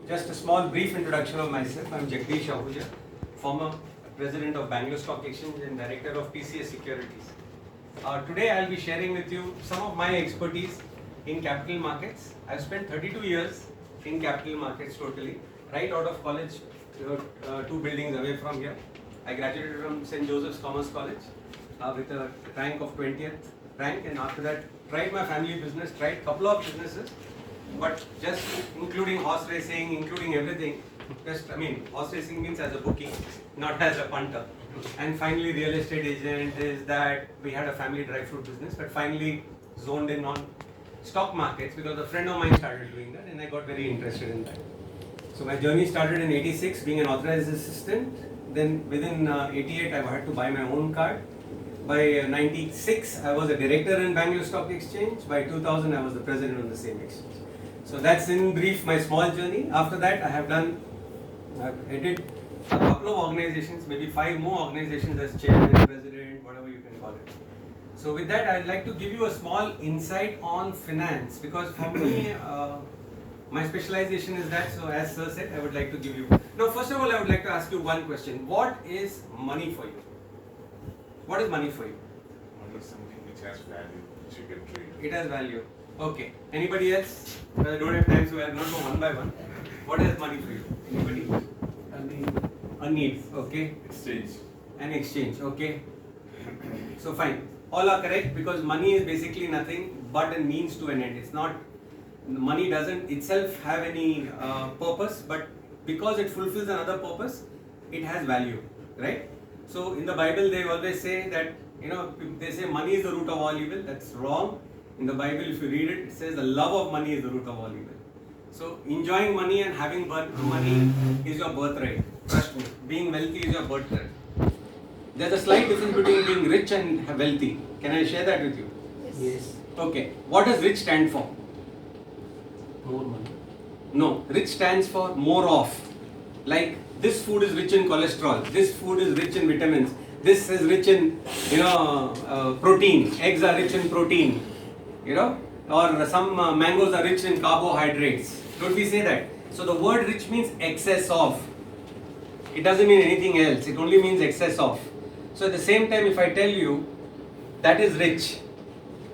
Just a small brief introduction of myself. I'm Jagdish Ahuja, former president of Bangalore Stock Exchange and director of PCS Securities. Today I'll be sharing with you some of my expertise in capital markets. I've spent 32 years in capital markets totally, right out of college, 2 buildings away from here. I graduated from St. Joseph's Commerce College with a rank of 20th rank, and after that tried my family business, tried couple of businesses, but just including horse racing, including everything, horse racing means as a bookie, not as a punter. And finally real estate agent is that we had a family dry fruit business, but finally zoned in on stock markets because a friend of mine started doing that and I got very interested in that. So my journey started in 86 being an authorized assistant. Then within 88 I had to buy my own card. By 96 I was a director in Bangalore Stock Exchange. By 2000 I was the president on the same exchange. So that's in brief my small journey. After that I've headed a couple of organizations, maybe 5 more organizations as chairman, president, whatever you can call it. So with that I'd like to give you a small insight on finance, because for me my specialization is that. So as sir said, I would like to give you. Now first of all I would like to ask you one question. What is money for you? What is money for you? Money is something which has value, which you can trade. It has value. Okay. Anybody else? Well, I don't have time, so I'll not go one by one. What is money for you? Anybody? A need. Okay. Exchange. An exchange. Okay. So fine. All are correct, because money is basically nothing but a means to an end. It's not. Money doesn't itself have any purpose, but because it fulfills another purpose, it has value, right? So in the Bible they always say that, they say money is the root of all evil. That's wrong. In the Bible, if you read it, it says the love of money is the root of all evil. So enjoying money and having money is your birthright. Trust me, being wealthy is your birthright. There's a slight difference between being rich and wealthy. Can I share that with you? Yes. Okay. What does rich stand for? More money. No, rich stands for more of. Like, this food is rich in cholesterol, this food is rich in vitamins, this is rich in, protein, eggs are rich in protein, or some mangoes are rich in carbohydrates. Don't we say that? So the word rich means excess of. It doesn't mean anything else, it only means excess of. So at the same time, if I tell you that is rich,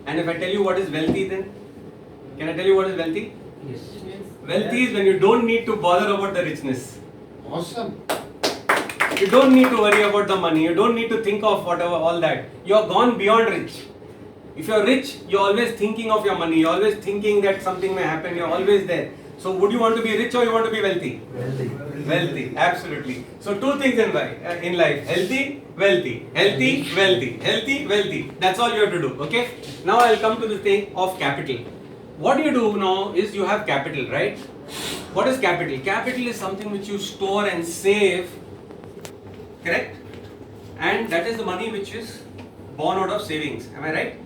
and if I tell you what is wealthy, then can I tell you what is wealthy? Yes. Wealthy is when you don't need to bother about the richness. Awesome. You don't need to worry about the money. You don't need to think of whatever, all that. You are gone beyond rich. If you are rich, you are always thinking of your money. You are always thinking that something may happen. You are always there. So would you want to be rich or you want to be wealthy? Wealthy. Wealthy, absolutely. So 2 things in life. Healthy, wealthy. Healthy, wealthy. Healthy, wealthy. That's all you have to do. Okay? Now I'll come to the thing of capital. What you do now is you have capital, right? What is capital? Capital is something which you store and save, correct? And that is the money which is born out of savings. Am I right?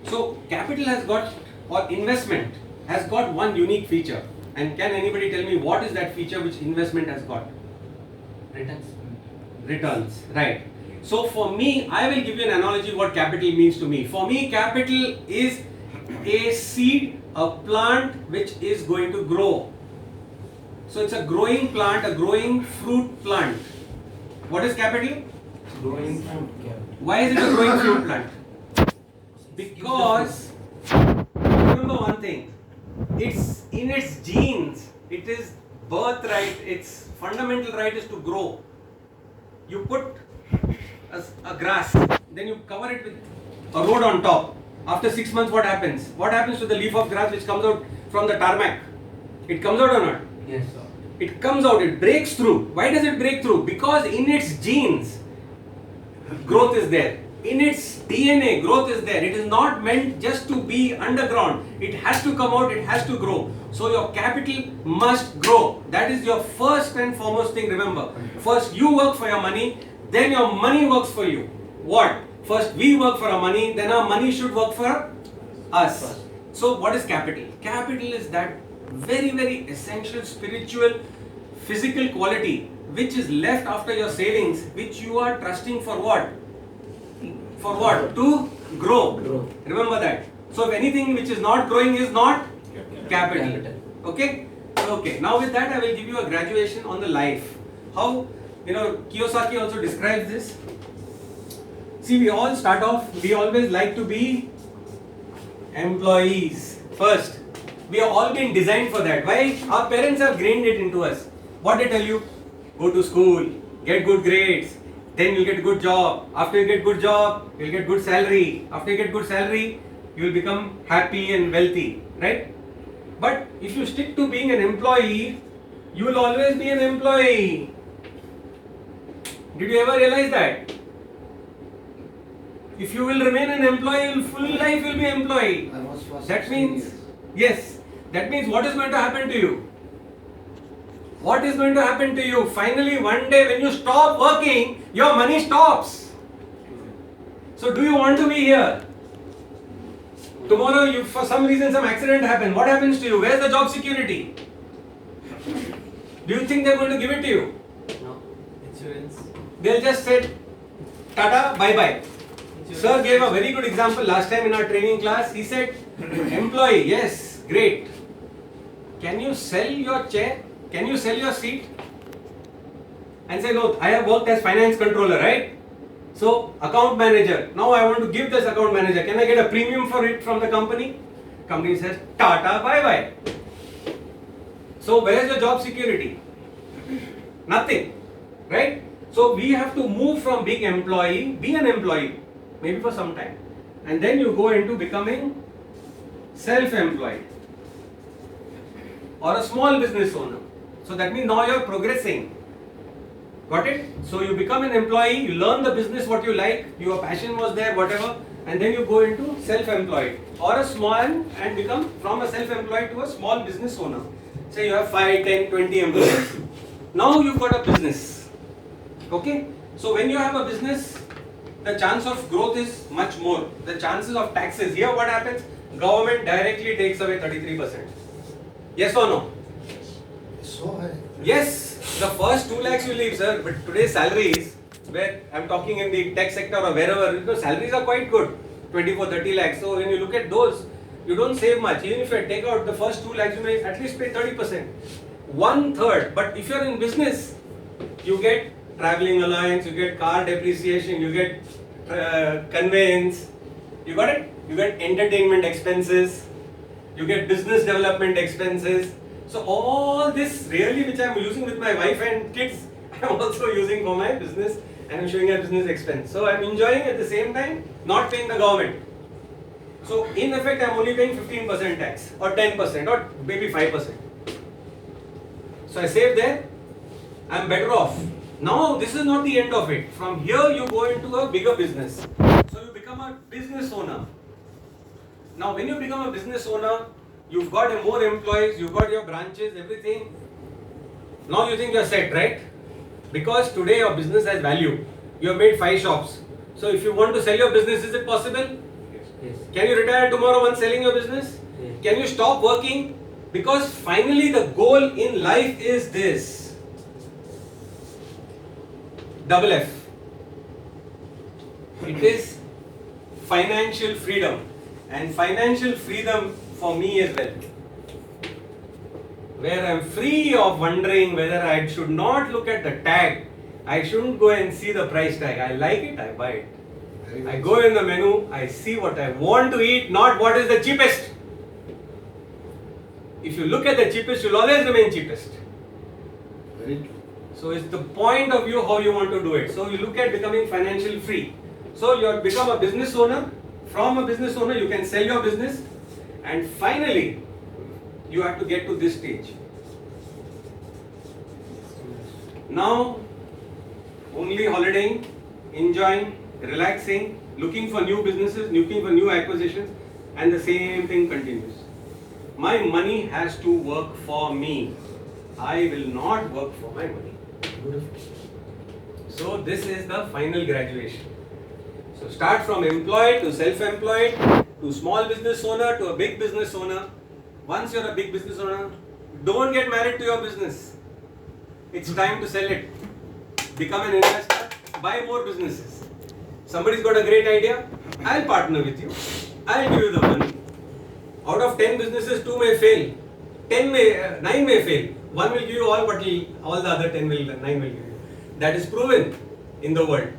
So capital has got, or investment has got one unique feature. And can anybody tell me what is that feature which investment has got? Returns. Returns, right? So for me, I will give you an analogy what capital means to me. For me, capital is a seed, a plant which is going to grow. So it's a growing plant, a growing fruit plant. What is capital? Growing fruit. Why is it a growing fruit plant? Because, remember one thing, it's in its genes, it is birthright, its fundamental right is to grow. You put a grass, then you cover it with a road on top. After 6 months, what happens? What happens to the leaf of grass which comes out from the tarmac? It comes out or not? Yes, sir. It comes out, it breaks through. Why does it break through? Because in its genes, growth is there. In its DNA, growth is there. It is not meant just to be underground. It has to come out, it has to grow. So your capital must grow. That is your first and foremost thing, remember. First you work for your money, then your money works for you. What? First we work for our money, then our money should work for us. So what is capital? Capital is that very, very essential spiritual, physical quality which is left after your savings, which you are trusting for what? For what? To grow. Remember that. So if anything which is not growing is not capital. Okay? Okay, now with that I will give you a graduation on the life. How, Kiyosaki also describes this. See, we all start off, we always like to be employees first. We have all been designed for that. Why? Our parents have grained it into us. What they tell you? Go to school, get good grades, then you'll get a good job. After you get good job, you'll get good salary. After you get good salary, you will become happy and wealthy, right? But if you stick to being an employee, you will always be an employee. Did you ever realize that? If you will remain an employee, your full life will be employee. I was for That 16 means, years. yes, that means what is going to happen to you? What is going to happen to you? Finally, one day when you stop working, your money stops. So do you want to be here? Tomorrow, you, for some reason, some accident happens. What happens to you? Where's the job security? Do you think they're going to give it to you? No. Insurance. They'll just say, Tata, bye bye. Sir gave a very good example last time in our training class. He said, employee, yes, great. Can you sell your chair? Can you sell your seat? And say, no, I have worked as finance controller, right? So, account manager. Now I want to give this account manager. Can I get a premium for it from the company? Company says, Tata, bye bye. So, where is your job security? Nothing, right? So, we have to move from being employee, be an employee, maybe for some time. And then you go into becoming self-employed or a small business owner. So, that means now you are progressing. Got it? So you become an employee, you learn the business what you like, your passion was there, whatever, and then you go into self-employed or a small and become from a self-employed to a small business owner. Say you have 5, 10, 20 employees. Now you've got a business. Okay? So when you have a business, the chance of growth is much more. The chances of taxes, here what happens? Government directly takes away 33%. Yes or no? So high. Yes, the first 2 lakhs you leave, sir, but today's salaries, where I'm talking in the tech sector or wherever, salaries are quite good, 24, 30 lakhs. So when you look at those, you don't save much. Even if you take out the first 2 lakhs, you may at least pay 30%. 1/3. But if you're in business, you get traveling allowance, you get car depreciation, you get conveyance, you got it? You get entertainment expenses, you get business development expenses. So all this really which I am using with my wife and kids, I am also using for my business and I am showing a business expense. So I am enjoying at the same time, not paying the government. So in effect I am only paying 15% tax or 10% or maybe 5%. So I save there, I am better off. Now this is not the end of it. From here you go into a bigger business. So you become a business owner. Now when you become a business owner, you've got more employees, you've got your branches, everything. Now you think you're set, right? Because today your business has value. You have made 5 shops. So if you want to sell your business, is it possible? Yes. Can you retire tomorrow once selling your business? Yes. Can you stop working? Because finally the goal in life is this. Double F. It is financial freedom. And financial freedom for me is wealth. Where I am free of wondering whether I should not look at the tag. I shouldn't go and see the price tag. I like it, I buy it. Very I much. go in the menu, I see what I want to eat, not what is the cheapest. If you look at the cheapest, you'll always remain cheapest. Very true. So it's the point of view how you want to do it. So you look at becoming financially free. So you have become a business owner. From a business owner, you can sell your business. And finally, you have to get to this stage. Now, only holidaying, enjoying, relaxing, looking for new businesses, looking for new acquisitions, and the same thing continues. My money has to work for me. I will not work for my money. Beautiful. So this is the final graduation. So start from employed to self-employed to small business owner to a big business owner. Once you're a big business owner, don't get married to your business. It's time to sell it. Become an investor, buy more businesses. Somebody's got a great idea, I'll partner with you. I'll give you the money. Out of 10 businesses, 2 may fail. 9 may fail. One will give you all, but all the other 9 will give you. That is proven in the world.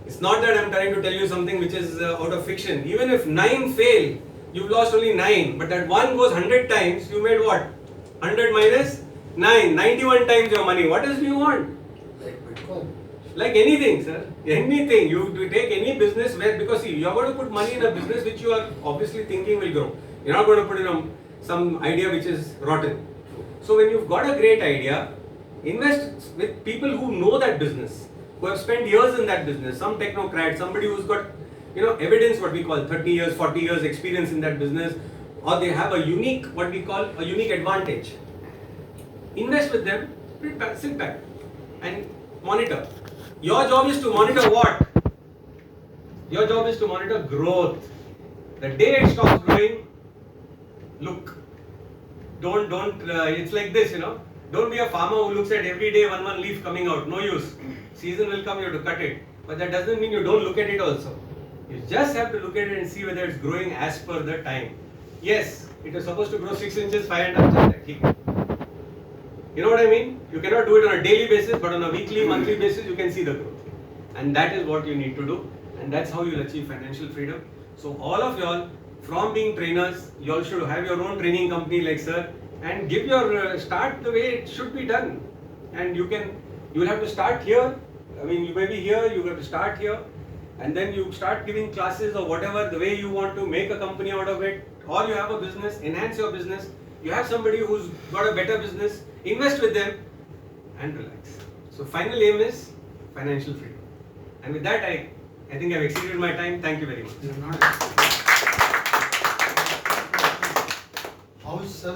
It's not that I'm trying to tell you something which is out of fiction. Even if 9 fail, you've lost only 9. But that one goes 100 times, you made what? 100 minus 9, 91 times your money. What else do you want? Like Bitcoin. Like anything, sir. Anything. You take any business where, because see, you're going to put money in a business which you are obviously thinking will grow. You're not going to put in some idea which is rotten. So when you've got a great idea, invest with people who know that business, who have spent years in that business, some technocrat, somebody who's got, evidence, what we call 30 years, 40 years experience in that business, or they have a unique, what we call a unique advantage. Invest with them, sit back and monitor. Your job is to monitor what? Your job is to monitor growth. The day it stops growing, look. Don't, it's like this, Don't be a farmer who looks at every day one leaf coming out. No use. Season will come, you have to cut it. But that doesn't mean you don't look at it also. You just have to look at it and see whether it's growing as per the time. Yes, it is supposed to grow 6 inches, 5.5 inches. You know what I mean? You cannot do it on a daily basis, but on a weekly, monthly basis, you can see the growth. And that is what you need to do. And that's how you'll achieve financial freedom. So all of y'all, from being trainers, you all should have your own training company like sir, and give your start the way it should be done. And you will have to start here. I mean, you may be here, you have to start here, and then you start giving classes or whatever, the way you want to make a company out of it, or you have a business, enhance your business. You have somebody who's got a better business, invest with them and relax. So final aim is financial freedom. And with that, I think I've exceeded my time. Thank you very much. You're not.